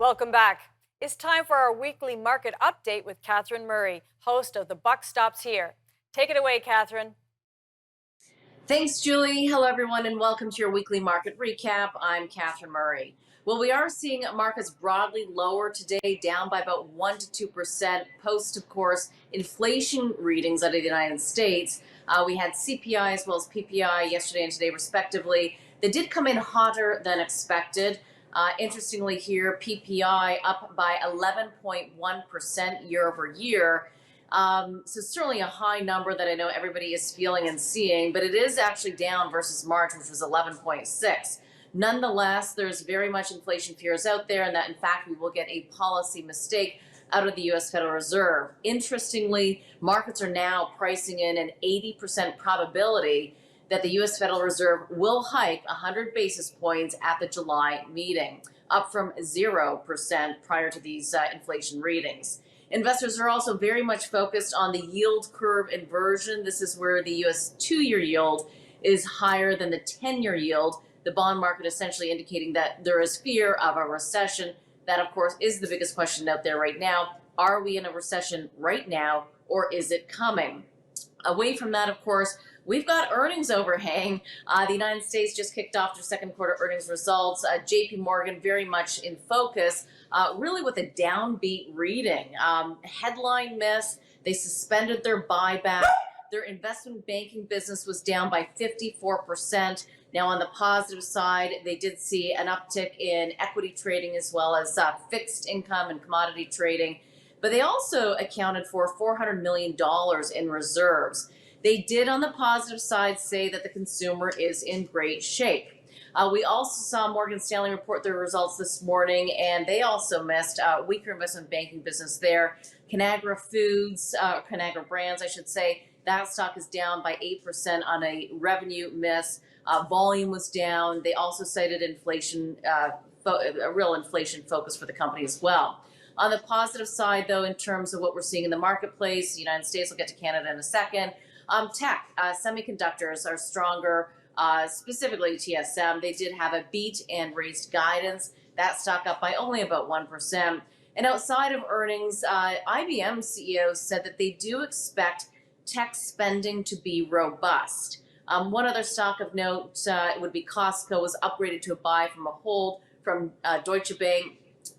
Welcome back. It's time for our weekly market update with Catherine Murray, host of The Buck Stops Here. Take it away, Catherine. Thanks, Julie. Hello, everyone, and welcome to your weekly market recap. I'm Catherine Murray. Well, we are seeing markets broadly lower today, down by about 1 to 2%, post, of course, inflation readings out of the United States. We had CPI as well as PPI yesterday and today, respectively. They did come in hotter than expected. Interestingly here, PPI up by 11.1% year over year. So certainly a high number that I know everybody is feeling and seeing, but it is actually down versus March, which was 11.6. Nonetheless, there's very much inflation fears out there, and that in fact we will get a policy mistake out of the U.S. Federal Reserve. Interestingly, markets are now pricing in an 80% probability that the U.S. Federal Reserve will hike 100 basis points at the July meeting, up from 0% prior to these inflation readings. Investors are also very much focused on the yield curve inversion. This is where the U.S. 2-year yield is higher than the 10-year yield. The bond market essentially indicating that there is fear of a recession. That, of course, is the biggest question out there right now. Are we in a recession right now, or is it coming? Away from that, of course, we've got earnings overhang. The United States just kicked off their second quarter earnings results. JP Morgan very much in focus, really with a downbeat reading. Headline miss. They suspended their buyback. Their investment banking business was down by 54%. Now, on the positive side, they did see an uptick in equity trading as well as fixed income and commodity trading. But they also accounted for $400 million in reserves. They did, on the positive side, say that the consumer is in great shape. We also saw Morgan Stanley report their results this morning, and they also missed weaker investment banking business there. Conagra Brands, I should say, that stock is down by 8% on a revenue miss. Volume was down. They also cited inflation, a real inflation focus for the company as well. On the positive side, though, in terms of what we're seeing in the marketplace, the United States, will get to Canada in a second. Tech, semiconductors are stronger, specifically TSM. They did have a beat and raised guidance. That stock up by only about 1%. And outside of earnings, IBM CEO said that they do expect tech spending to be robust. One other stock of note would be Costco was upgraded to a buy from a hold from Deutsche Bank,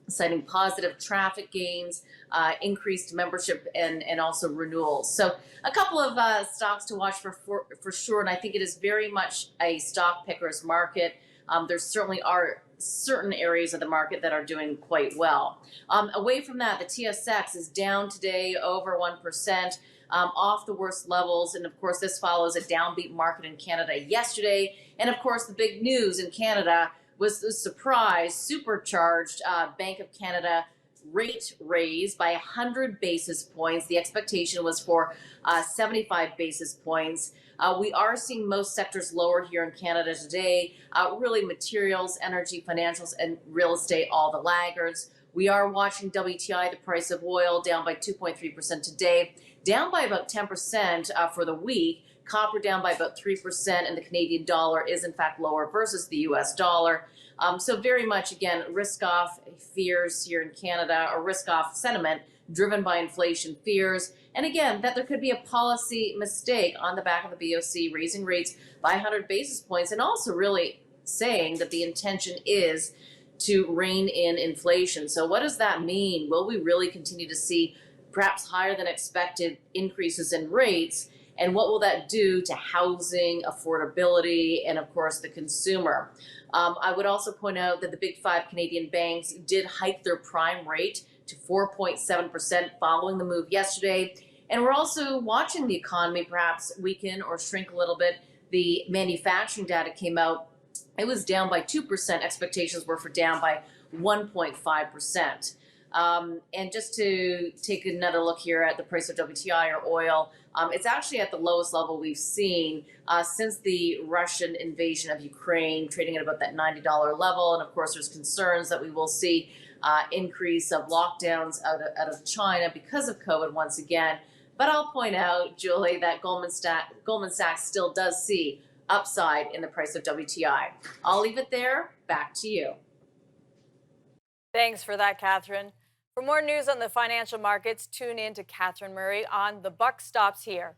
citing positive traffic gains, increased membership, and also renewals. So a couple of stocks to watch for sure, and I think it is very much a stock picker's market. There certainly are certain areas of the market that are doing quite well. Away from that, the TSX is down today over 1%. Off the worst levels, and of course this follows a downbeat market in Canada yesterday. And of course the big news in Canada was the surprise supercharged Bank of Canada rate raise by 100 basis points. The expectation was for 75 basis points. We are seeing most sectors lower here in Canada today, really materials, energy, financials, and real estate, all the laggards. We are watching WTI, the price of oil, down by 2.3% today, down by about 10% for the week. Copper down by about 3%, and the Canadian dollar is in fact lower versus the US dollar. So very much, again, risk-off fears here in Canada, or risk-off sentiment driven by inflation fears. And again, that there could be a policy mistake on the back of the BOC raising rates by 100 basis points, and also really saying that the intention is to rein in inflation. So what does that mean? Will we really continue to see perhaps higher than expected increases in rates? And what will that do to housing, affordability, and of course the consumer? I would also point out that the big five Canadian banks did hike their prime rate to 4.7% following the move yesterday. And we're also watching the economy perhaps weaken or shrink a little bit. The manufacturing data came out. It was down by 2%. Expectations were for down by 1.5%. And just to take another look here at the price of WTI or oil, it's actually at the lowest level we've seen since the Russian invasion of Ukraine, trading at about that $90 level. And of course, there's concerns that we will see increase of lockdowns out of China because of COVID once again. But I'll point out, Julie, that Goldman Sachs still does see upside in the price of WTI. I'll leave it there. Back to you. Thanks for that, Catherine. For more news on the financial markets, tune in to Catherine Murray on The Buck Stops Here.